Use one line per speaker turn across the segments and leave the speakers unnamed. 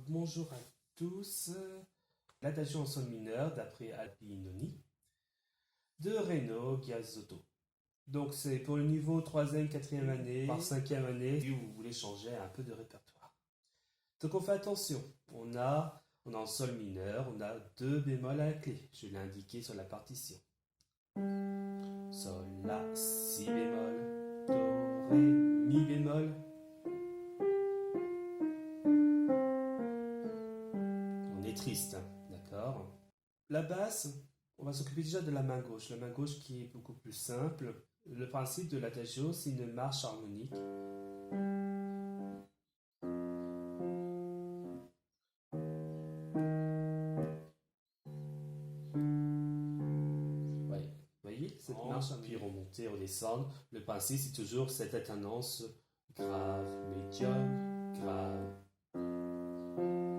Bonjour à tous. L'adagio en sol mineur d'après Albinoni de Reno Giazzotto. Donc c'est pour le niveau 3e, 4e année, par 5e année, si vous voulez changer un peu de répertoire. Donc on fait attention, on a en sol mineur, on a 2 bémols à la clé, je l'ai indiqué sur la partition. Sol, La, Si bémol, Do, Ré, Mi bémol. On est triste, hein, d'accord. La basse, on va s'occuper déjà de la main gauche. La main gauche qui est beaucoup plus simple. Le principe de l'adagio, c'est une marche harmonique. Ouais. Vous voyez cette marche, puis remonter, redescendre. Le principe, c'est toujours cette alternance grave, médium, grave.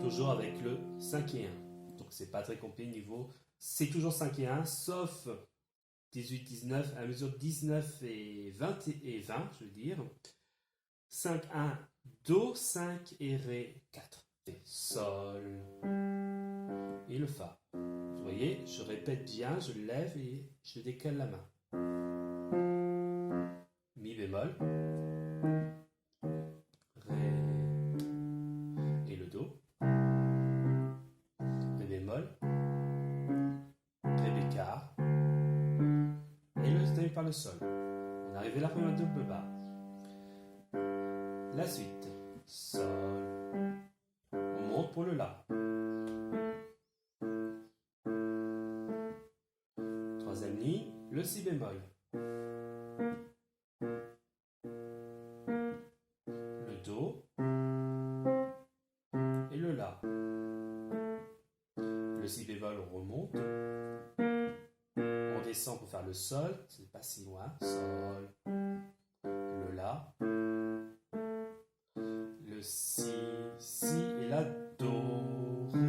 Toujours avec le 5 et 1. Donc c'est pas très compliqué niveau. C'est toujours 5 et 1, sauf 18, 19, à mesure 19 et 20, je veux dire. 5, 1, Do, 5 et Ré, 4. Et Sol. Et le Fa. Vous voyez, je répète bien, je lève et je décale la main. Mi bémol. Ré. Et le Do. Ré bémol. Ré bécard. Et le termine par le Sol. On est arrivé là pour un double bas. La suite. Sol. On monte pour le La. Troisième ligne, le Si bémol. Le Do. Et le La. Le Si bémol, on remonte. On descend pour faire le Sol. C'est pas si loin. Sol. Le La. Le Si. Si et la Do. Ré.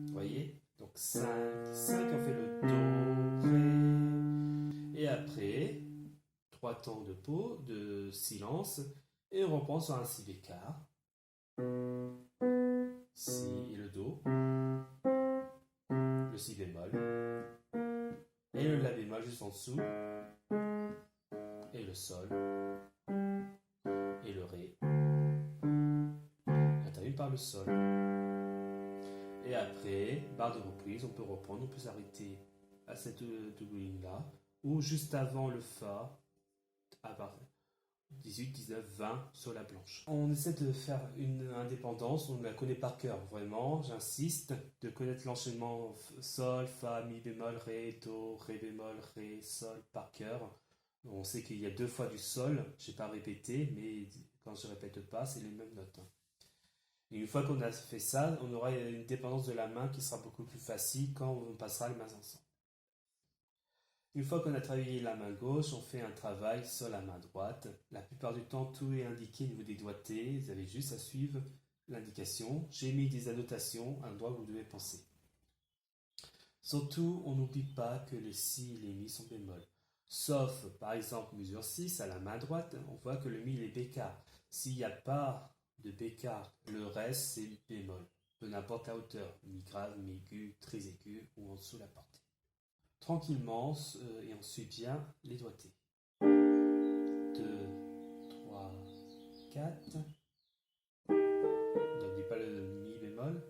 Vous voyez? Donc 5. 5, on fait le Do. Ré. Et après, 3 temps de pause, de silence. Et on reprend sur un Si bécard. Si et le Do. Le Si bémol. Et le La bémol juste en dessous. Et le Sol. Et le Ré. On termine par le Sol. Et après, barre de reprise, on peut reprendre, on peut s'arrêter à cette double ligne-là. Ou juste avant le Fa, à part 18, 19, 20 sur la blanche. On essaie de faire une indépendance, on la connaît par cœur, vraiment, j'insiste, de connaître l'enchaînement Sol, Fa, Mi bémol, Ré, Do, Ré bémol, Ré, Sol par cœur. On sait qu'il y a 2 fois du Sol, je n'ai pas répété, mais quand je ne répète pas, c'est les mêmes notes. Et une fois qu'on a fait ça, on aura une dépendance de la main qui sera beaucoup plus facile quand on passera les mains ensemble. Une fois qu'on a travaillé la main gauche, on fait un travail sur la main droite. La plupart du temps, tout est indiqué au niveau des doigtés. Vous avez juste à suivre l'indication. J'ai mis des annotations à l'endroit où vous devez penser. Surtout, on n'oublie pas que les Si et les Mi sont bémols. Sauf, par exemple, mesure 6, à la main droite, on voit que le Mi il est bécard. S'il n'y a pas de bécard, le reste c'est bémol. Peu n'importe la hauteur, Mi grave, Mi aigu, très aigu ou en dessous la portée. Tranquillement et ensuite bien les doigtés. 2, 3, 4. N'oublie pas le Mi bémol.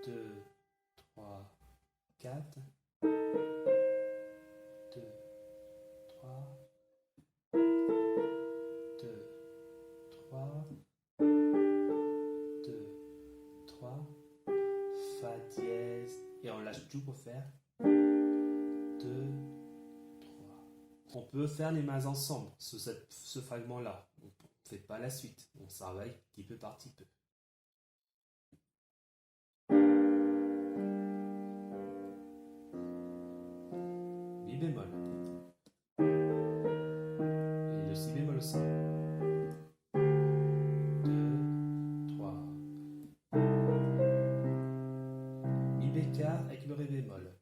2, 3, 4. 2, 3. 2, 3. 2, 3. Fa dièse. Et on lâche tout pour faire 2, 3. On peut faire les mains ensemble sur ce fragment-là. On ne fait pas la suite. On travaille petit peu par petit peu. Mi bémol. Et le Si bémol aussi. 2, 3. Mi bécard avec le Ré bémol.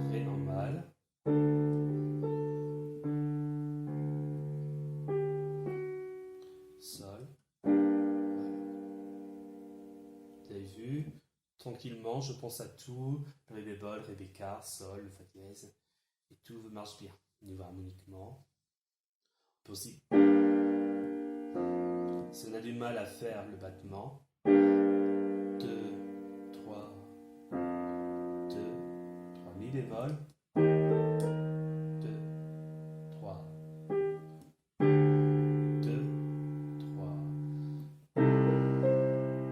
Ré normal. tranquillement, je pense à tout, ré bémol, ré bécard, sol, fa dièse, et tout marche bien. Niveau harmoniquement. On peut aussi, si on a du mal à faire le battement, 2, 3, 2, 3 mi bémol, 2, 3, 2, 3,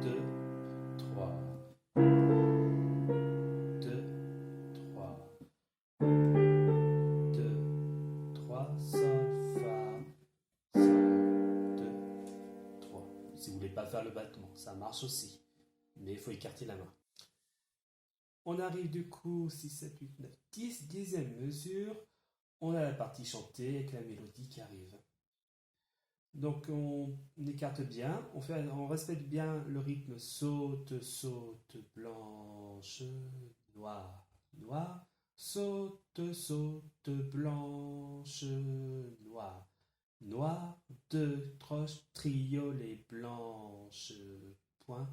2, 3, 2, 3, 2, 3, sol, fa, sol, 2, 3. Si vous voulez pas faire le battement, ça marche aussi. Mais il faut écarter la main. On arrive du coup 6, 7, 8, 9, 10, 10e mesure. On a la partie chantée avec la mélodie qui arrive. Donc on écarte bien, on respecte bien le rythme saute, saute, blanche, noire, noire, saute, saute, blanche, noire, noire, deux croches, triolet, blanche, point,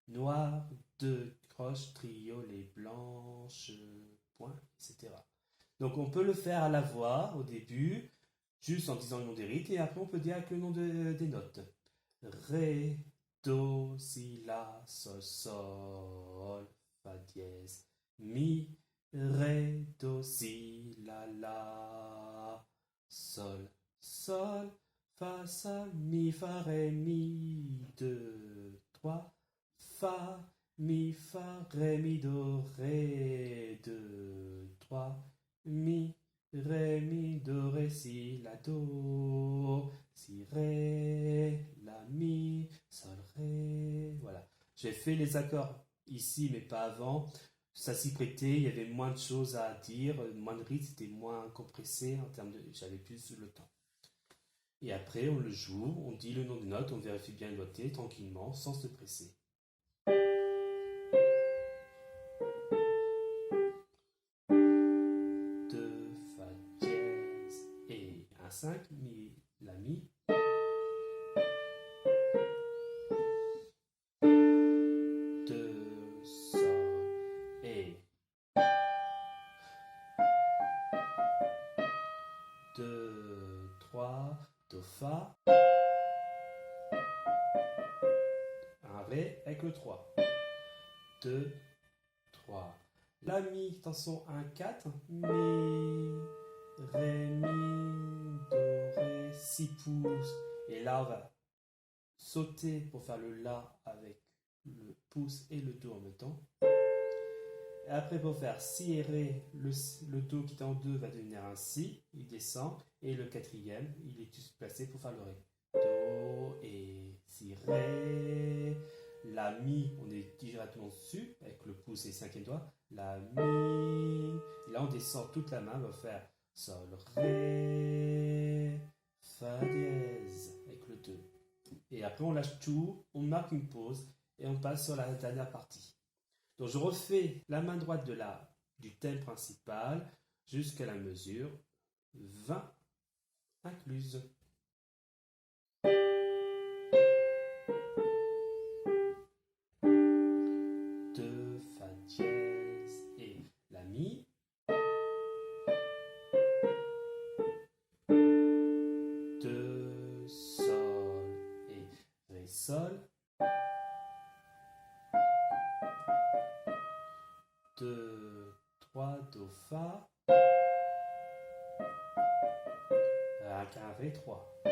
noir, deux croches, triolet, blanche, point, etc. Donc on peut le faire à la voix au début, juste en disant le nom des rythmes, et après on peut dire avec le nom des notes. Ré, do, si, la, sol, sol, fa dièse, mi, ré, do, si, la, sol, sol, fa, sol, mi, fa, ré, mi, 2, 3, fa, mi, fa, ré, mi, do, ré, 2, 3, mi, ré, mi, do, ré, si, la, do, si, ré, la, mi, sol, ré. Voilà. J'ai fait les accords ici, mais pas avant. Ça s'y prêtait, il y avait moins de choses à dire, moins de rythme, c'était moins compressé en termes de. J'avais plus le temps. Et après, on le joue, on dit le nom des notes, on vérifie bien le noté tranquillement, sans se presser. Fa dièse et un 5, mi, la mi, 2 sol et 2, 3, do, fa, un ré avec le 3, 2, 3, la mi, attention, 1, 4, mi, ré, mi, do, ré, 6 pouces, et là on va sauter pour faire le la avec le pouce et le do en même temps. Et après pour faire si et ré, le do qui est en 2 va devenir un si, il descend, et le quatrième, il est juste placé pour faire le ré. Do et si ré, la mi, on est directement dessus, avec le pouce et le cinquième doigt, la mi, et là on descend toute la main, on va faire sol, ré, fa dièse, avec le 2. Et après on lâche tout, on marque une pause, et on passe sur la dernière partie. Donc je refais la main droite du thème principal jusqu'à la mesure 20 incluse. De fa dièse et la mi. 2 sol et ré sol. 2, 3, do, fa, un carré 3,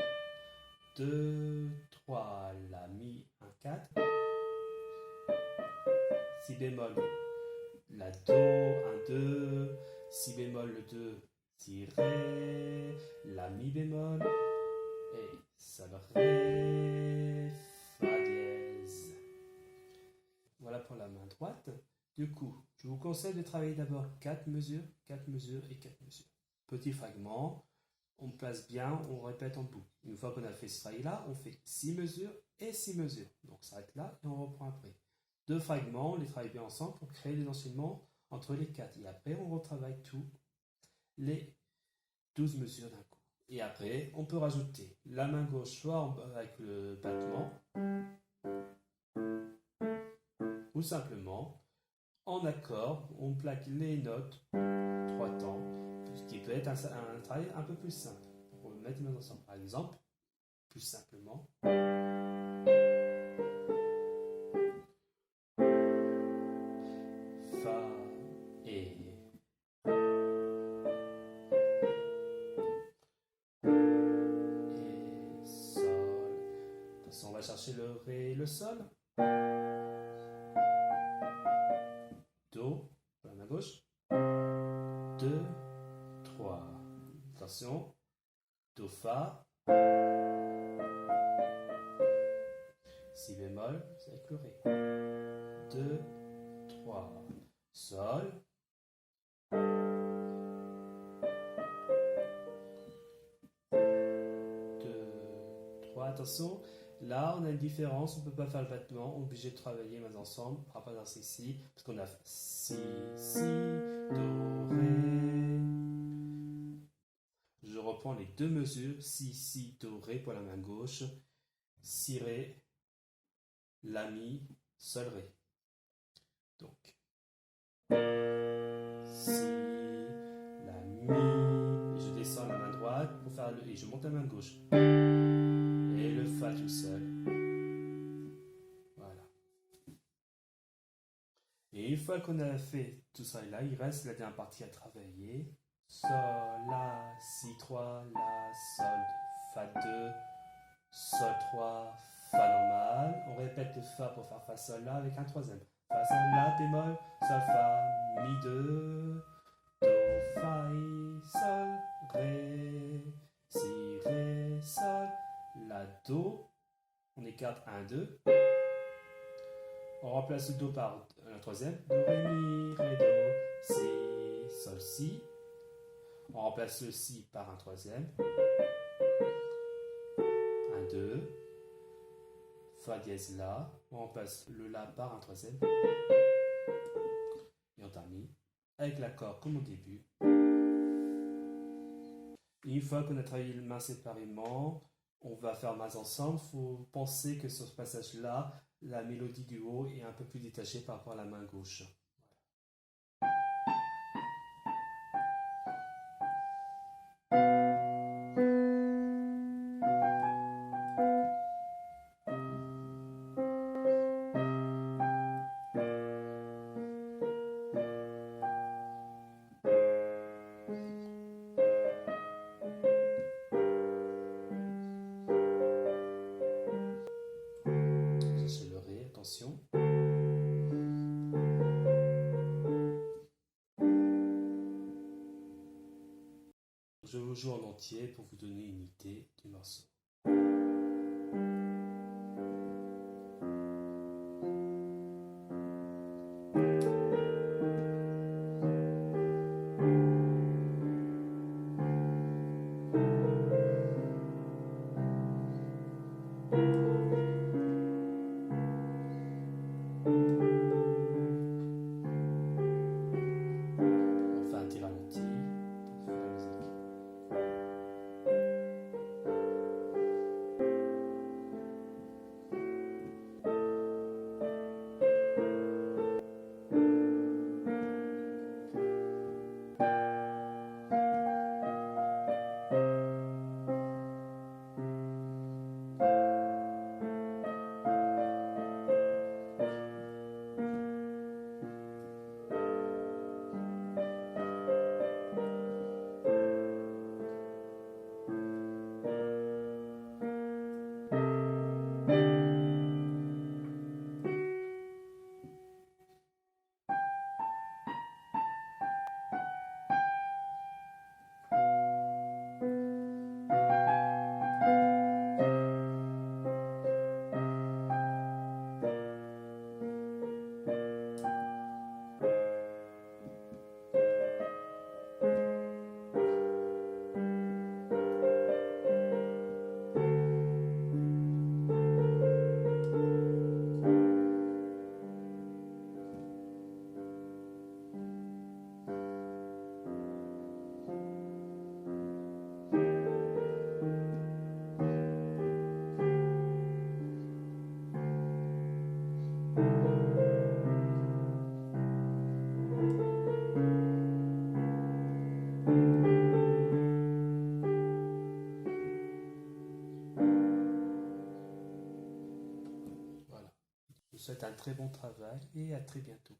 2, 3, la, mi, un 4, si bémol, la, do, un 2, si bémol, le 2, si, ré, la, mi bémol, et sol, ré, fa dièse. Voilà pour la main droite. Du coup, je vous conseille de travailler d'abord 4 mesures et 4 mesures. Petit fragment, on place bien, on répète en boucle. Une fois qu'on a fait ce travail-là, on fait 6 mesures et 6 mesures. Donc ça s'arrête là et on reprend après. 2 fragments, on les travaille bien ensemble pour créer des enchaînements entre les 4. Et après, on retravaille tous les 12 mesures d'un coup. Et après, on peut rajouter la main gauche soit avec le battement, ou simplement en accord, on plaque les notes, 3 temps, ce qui peut être un travail un peu plus simple. On va mettre les mains ensemble. Par exemple, plus simplement. Fa et sol. Attention, on va chercher le ré et le sol. Do, pour la main gauche. 2, 3. Attention. Do, fa. Si bémol, c'est avec le ré. 2, 3. Sol. 2, 3. Attention. Là, on a une différence, on ne peut pas faire le battement, on est obligé de travailler mains ensemble par rapport à ceci, parce qu'on a si, do, ré. Je reprends les deux mesures, si, do, ré pour la main gauche, si, ré, la, mi, sol, ré. Donc, si, la, mi, et je descends la main droite pour faire le, et je monte la main gauche. Et le fa tout seul. Voilà. Et une fois qu'on a fait tout ça là, il reste la dernière partie à travailler. Sol, la, si 3, la, sol, fa 2, sol 3, fa normal. On répète le fa pour faire fa sol la avec un troisième. Fa sol la bémol, sol fa, mi 2, do fa i, sol, ré, si ré, sol, la do. On écarte 1, 2. On remplace le do par un troisième. Do, ré, mi, ré, do, si, sol, si. On remplace le si par un troisième. 1, 2. Fa dièse la. On remplace le la par un troisième. Et on termine avec l'accord comme au début. Et une fois qu'on a travaillé les mains séparément, on va faire mains ensemble. Il faut penser que sur ce passage-là, la mélodie du haut est un peu plus détachée par rapport à la main gauche. Cherchez le ré, attention. Je vous joue en entier pour vous donner une idée du morceau. On fait un petit ralenti pour faire la musique. souhaite un très bon travail et à très bientôt.